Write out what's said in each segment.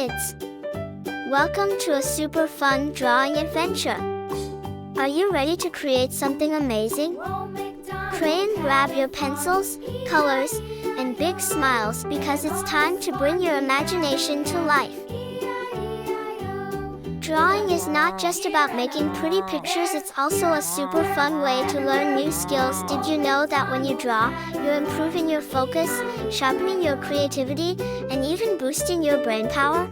kids! Welcome to a super fun drawing adventure! Are you ready to create something amazing? Pray and grab your pencils, colors, and big smiles because it's time to bring your imagination to life. Drawing is not just about making pretty pictures, it's also a super fun way to learn new skills. Did you know that when you draw, you're improving your focus, sharpening your creativity, and even boosting your brain power?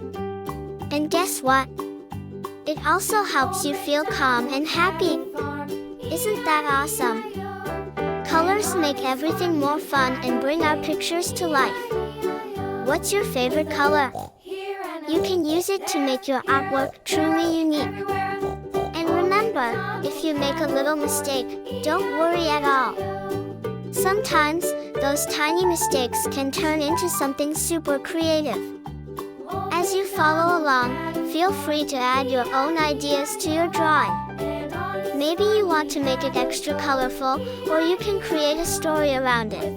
And guess what? It also helps you feel calm and happy. Isn't that awesome? Colors make everything more fun and bring our pictures to life. What's your favorite color? You can use it to make your artwork truly unique. And remember, if you make a little mistake, don't worry at all. Sometimes, those tiny mistakes can turn into something super creative. As you follow along, feel free to add your own ideas to your drawing. Maybe you want to make it extra colorful, or you can create a story around it.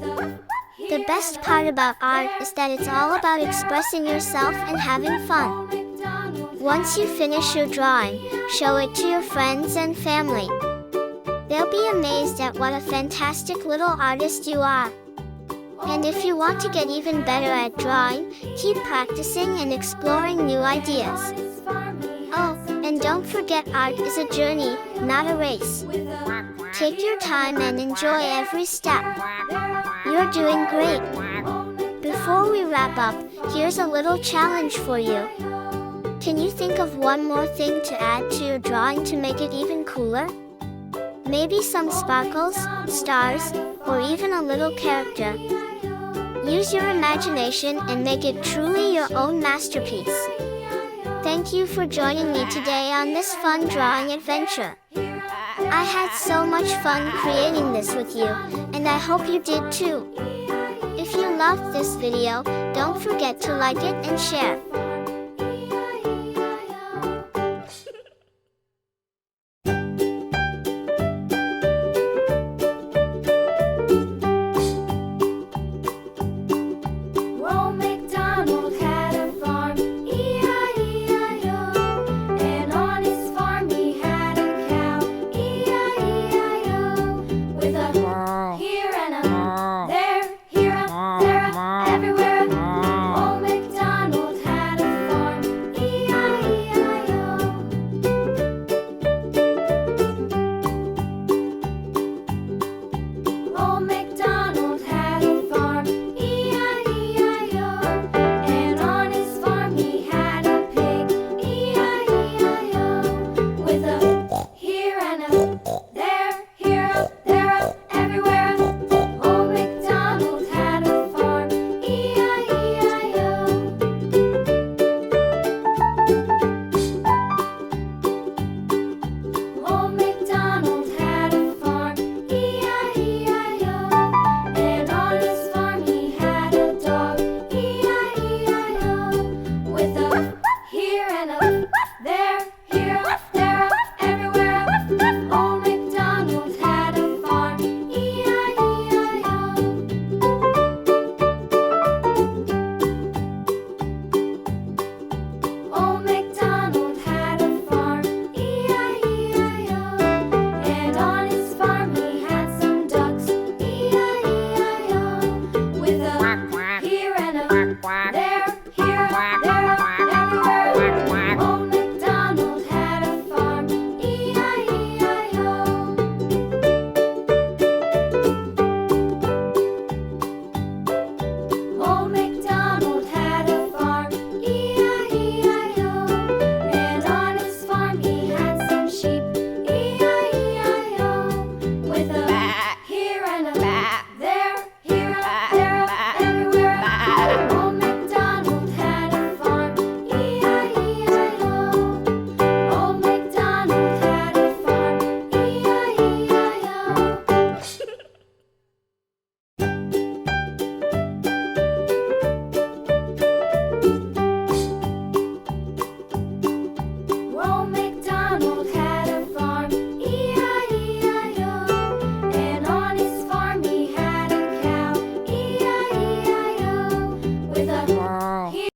The best part about art is that it's all about expressing yourself and having fun. Once you finish your drawing, show it to your friends and family. They'll be amazed at what a fantastic little artist you are. And if you want to get even better at drawing, keep practicing and exploring new ideas. Oh, and don't forget, art is a journey, not a race. Take your time and enjoy every step. You're doing great. Before we wrap up, here's a little challenge for you. Can you think of one more thing to add to your drawing to make it even cooler? Maybe some sparkles, stars, or even a little character. Use your imagination and make it truly your own masterpiece. Thank you for joining me today on this fun drawing adventure. I had so much fun creating this with you, and I hope you did too. If you loved this video, don't forget to like it and share.